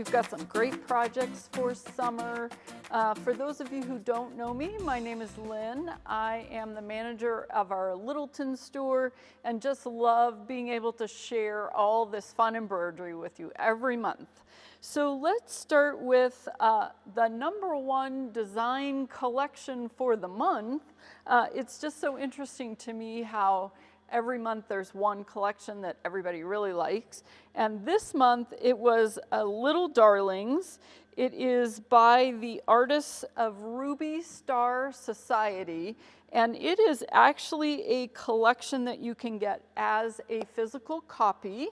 We've got some great projects for summer. For those of you who don't know me, my name is Lynn. I am the manager of our Littleton store and just love being able to share all this fun embroidery with you every month. So let's start with the #1 design collection for the month. It's just so interesting to me how every month there's one collection that everybody really likes. And this month it was Little Darlings. It is by the artists of Ruby Star Society. And it is actually a collection that you can get as a physical copy.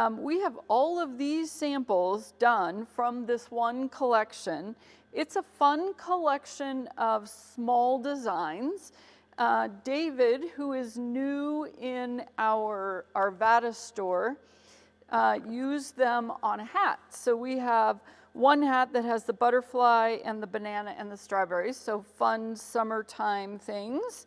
We have all of these samples done from this one collection. It's a fun collection of small designs. David, who is new in our Arvada store, used them on a hat. So we have one hat that has the butterfly and the banana and the strawberries, so fun summertime things.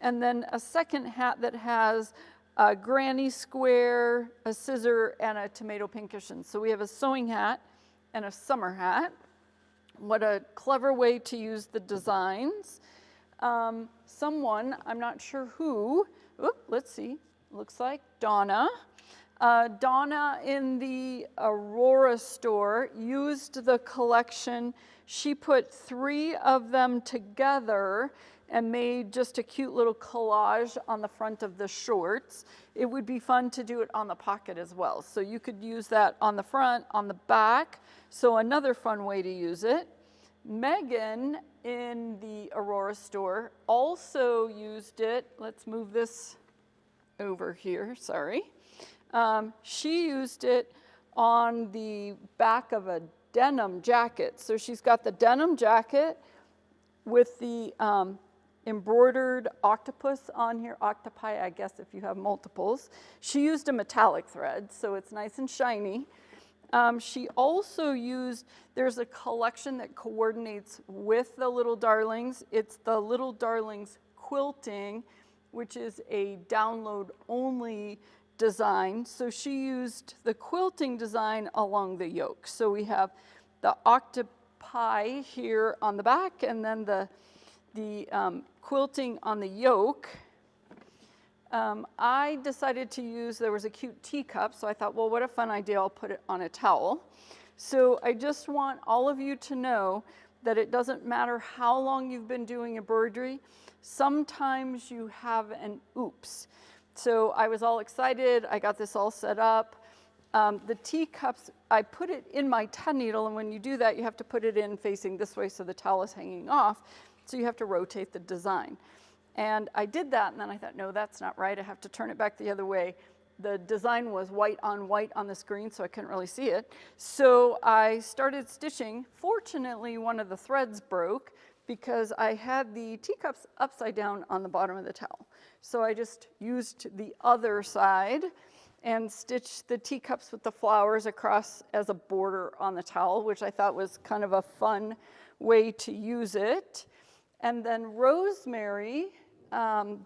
And then a second hat that has a granny square, a scissor, and a tomato pink cushion. So we have a sewing hat and a summer hat. What a clever way to use the designs. Someone, I'm not sure who, let's see, looks like Donna. Donna in the Aurora store used the collection. She put 3 of them together and made just a cute little collage on the front of the shorts. It would be fun to do it on the pocket as well. So you could use that on the front, on the back. So another fun way to use it. Megan in the Aurora store also used it. Let's move this over here, sorry. She used it on the back of a denim jacket. So she's got the denim jacket with the embroidered octopus on here, octopi, I guess, if you have multiples. She used a metallic thread, so it's nice and shiny. She also used, there's a collection that coordinates with the Little Darlings. It's the Little Darlings quilting, which is a download only design. So she used the quilting design along the yoke. So we have the octopi here on the back and then the quilting on the yoke. I decided to use, there was a cute teacup, so I thought, well, what a fun idea, I'll put it on a towel. So I just want all of you to know that it doesn't matter how long you've been doing embroidery, sometimes you have an oops. So I was all excited, I got this all set up. The teacups, I put it in my 10 needle, and when you do that, you have to put it in facing this way so the towel is hanging off, so you have to rotate the design. And I did that, and then I thought, no, that's not right. I have to turn it back the other way. The design was white on the screen, so I couldn't really see it. So I started stitching. Fortunately, one of the threads broke because I had the teacups upside down on the bottom of the towel. So I just used the other side and stitched the teacups with the flowers across as a border on the towel, which I thought was kind of a fun way to use it. And then Rosemary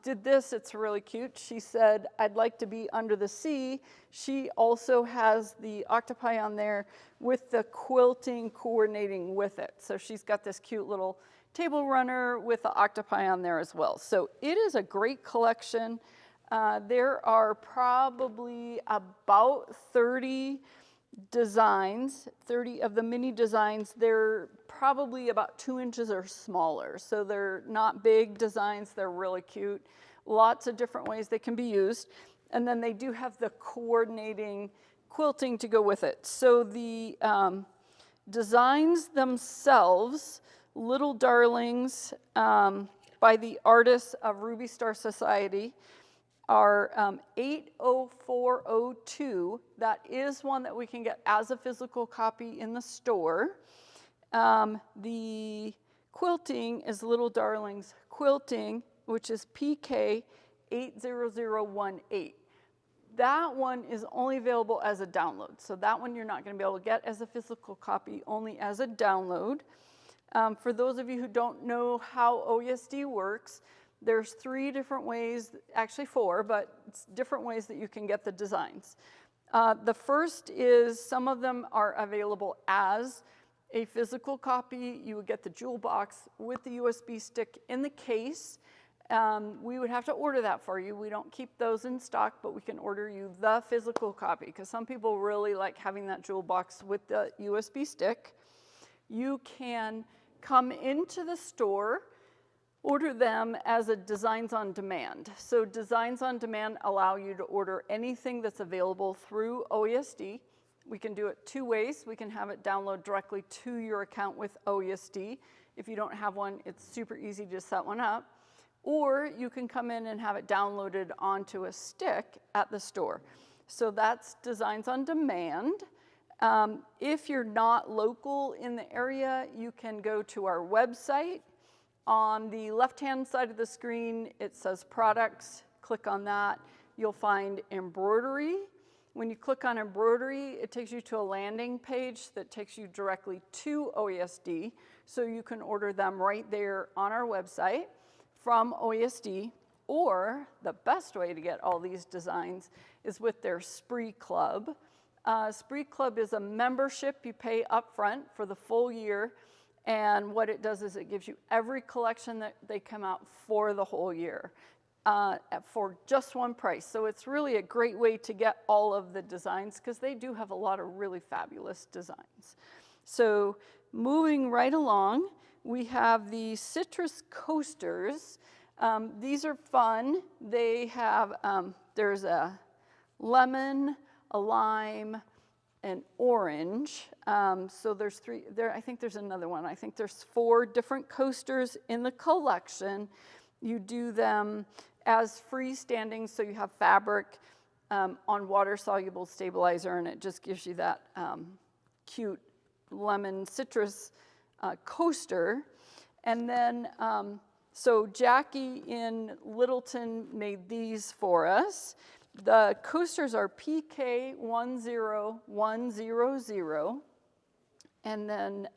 did this, it's really cute. She said, I'd like to be under the sea. She also has the octopi on there with the quilting coordinating with it. So she's got this cute little table runner with the octopi on there as well. So it is a great collection. There are probably about 30 designs, 30 of the mini designs. They're probably about 2 inches or smaller. So they're not big designs, they're really cute. Lots of different ways they can be used. And then they do have the coordinating quilting to go with it. So the designs themselves, Little Darlings by the artists of Ruby Star Society, are 80402. That is one that we can get as a physical copy in the store. The quilting is Little Darlings Quilting, which is PK 80018. That one is only available as a download. So that one you're not going to be able to get as a physical copy, only as a download. For those of you who don't know how OESD works, there's 3 different ways, actually 4, but it's different ways that you can get the designs. The first is some of them are available as a physical copy. You would get the jewel box with the USB stick in the case. We would have to order that for you. We don't keep those in stock, but we can order you the physical copy because some people really like having that jewel box with the USB stick. You can come into the store, order them as a Designs on Demand. So Designs on Demand allow you to order anything that's available through OESD. We can do it two ways. We can have it download directly to your account with OESD. If you don't have one, it's super easy to set one up. Or you can come in and have it downloaded onto a stick at the store. So that's Designs on Demand. If you're not local in the area, you can go to our website. On the left-hand side of the screen, it says Products. Click on that. You'll find Embroidery. When you click on Embroidery, it takes you to a landing page that takes you directly to OESD. So you can order them right there on our website from OESD. Or the best way to get all these designs is with their Spree Club. Spree Club is a membership you pay upfront for the full year. And what it does is it gives you every collection that they come out for the whole year for just one price. So it's really a great way to get all of the designs because they do have a lot of really fabulous designs. So moving right along, we have the citrus coasters. These are fun. They have, there's a lemon, a lime, an orange. So there's three, I think there's another one. I think there's 4 different coasters in the collection. You do them as freestanding, so you have fabric on water-soluble stabilizer, and it just gives you that cute lemon citrus coaster. And then, so Jackie in Littleton made these for us. The coasters are PK10100, and then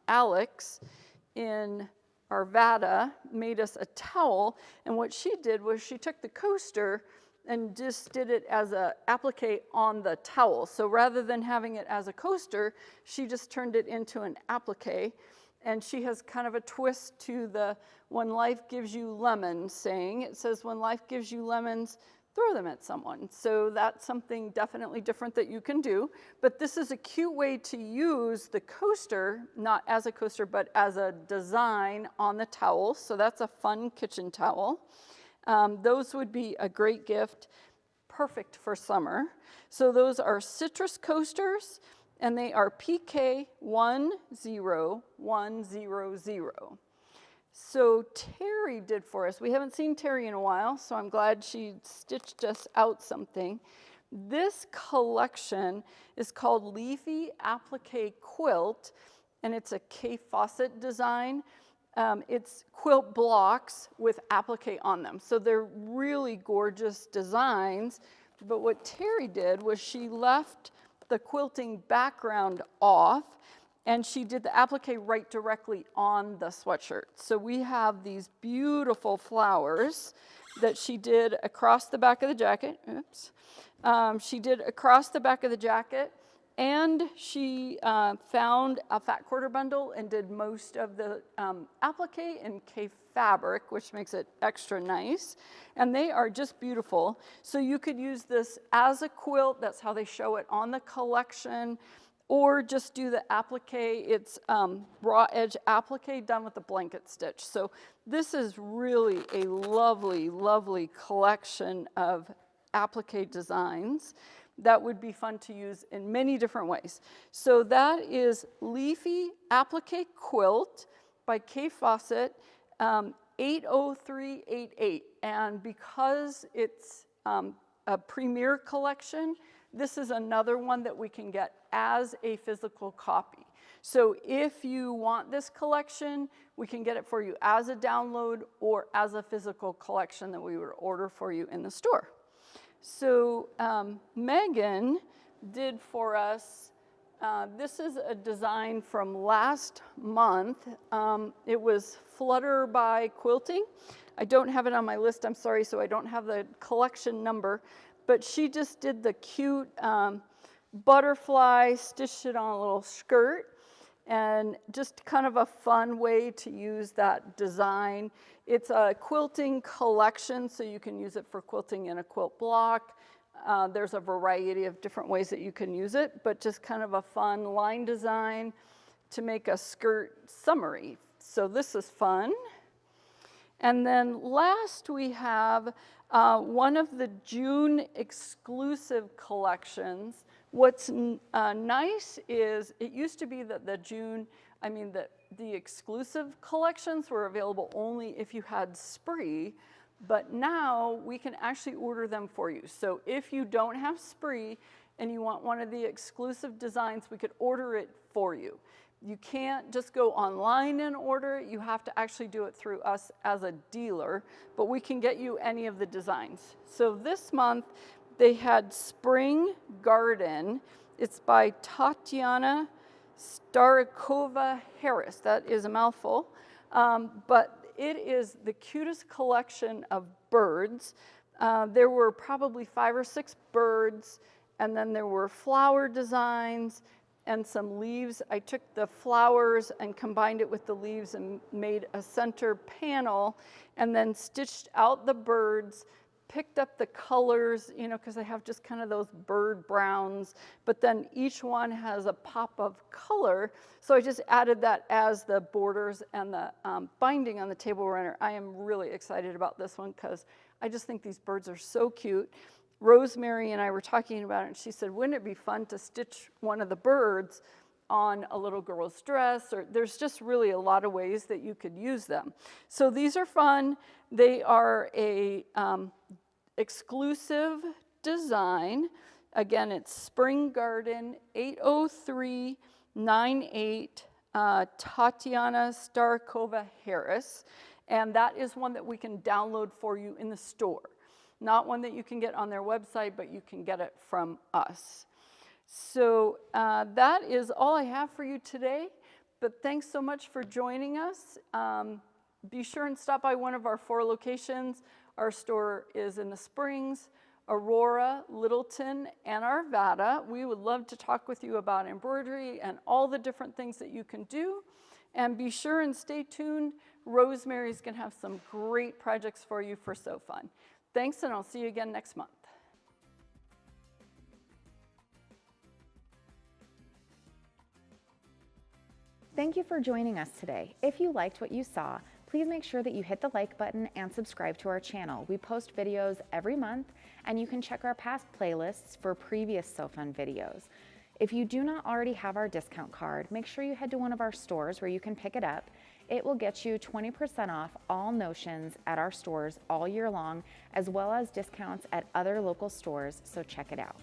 Alex in Arvada made us a towel, and what she did was she took the coaster and just did it as an applique on the towel. So rather than having it as a coaster, she just turned it into an applique, and she has kind of a twist to the "When life gives you lemons" saying. It says, "When life gives you lemons, throw them at someone." So that's something definitely different that you can do. But this is a cute way to use the coaster, not as a coaster, but as a design on the towel. So that's a fun kitchen towel. Those would be a great gift, perfect for summer. So those are citrus coasters, and they are PK10100. So Terry did for us. We haven't seen Terry in a while, so I'm glad she stitched us out something. This collection is called Leafy Applique Quilt, and it's a Kay Fawcett design. It's quilt blocks with applique on them. So they're really gorgeous designs. But what Terry did was she left the quilting background off, and she did the applique right directly on the sweatshirt. So we have these beautiful flowers that she did across the back of the jacket. Oops. She did across the back of the jacket, and she found a fat quarter bundle and did most of the applique in Kay fabric, which makes it extra nice. And they are just beautiful. So you could use this as a quilt. That's how they show it on the collection. Or just do the applique. It's raw edge applique done with a blanket stitch. So this is really a lovely, lovely collection of applique designs that would be fun to use in many different ways. So that is Leafy Applique Quilt by Kay Fawcett, 80388. And because it's a premier collection, this is another one that we can get as a physical copy. So if you want this collection, we can get it for you as a download or as a physical collection that we would order for you in the store. So Megan did for us, this is a design from last month. It was Flutterby quilting. I don't have it on my list, I'm sorry, so I don't have the collection number. but she just did the cute butterfly, stitched it on a little skirt, and just kind of a fun way to use that design. It's a quilting collection, so you can use it for quilting in a quilt block. There's a variety of different ways that you can use it, but just kind of a fun line design to make a skirt summary. So this is fun. And then last we have one of the June exclusive collections. What's nice is it used to be that the exclusive collections were available only if you had Spree, but now we can actually order them for you. So if you don't have Spree and you want one of the exclusive designs, we could order it for you. You can't just go online and order it. You have to actually do it through us as a dealer, but we can get you any of the designs. So this month they had Spring Garden. It's by Tatiana Starikova Harris. That is a mouthful, but it is the cutest collection of birds. There were probably 5 or 6 birds, and then there were flower designs and some leaves. I took the flowers and combined it with the leaves and made a center panel, and then stitched out the birds, picked up the colors, you know, because I have just kind of those bird browns, but then each one has a pop of color. So I just added that as the borders and the binding on the table runner. I am really excited about this one because I just think these birds are so cute. Rosemary and I were talking about it, and she said, wouldn't it be fun to stitch one of the birds on a little girl's dress? Or there's just really a lot of ways that you could use them. So these are fun. They are a exclusive design. Again, it's Spring Garden 80398 Tatiana Starikova Harris. And that is one that we can download for you in the store. Not one that you can get on their website, but you can get it from us. So that is all I have for you today, but thanks so much for joining us. Be sure and stop by one of our 4 locations. Our store is in the Springs, Aurora, Littleton, and Arvada. We would love to talk with you about embroidery and all the different things that you can do. And be sure and stay tuned. Rosemary's gonna have some great projects for you for So Fun. Thanks, and I'll see you again next month. Thank you for joining us today. If you liked what you saw, please make sure that you hit the like button and subscribe to our channel. We post videos every month, and you can check our past playlists for previous So Fun videos. If you do not already have our discount card, make sure you head to one of our stores where you can pick it up. It will get you 20% off all notions at our stores all year long, as well as discounts at other local stores, so check it out.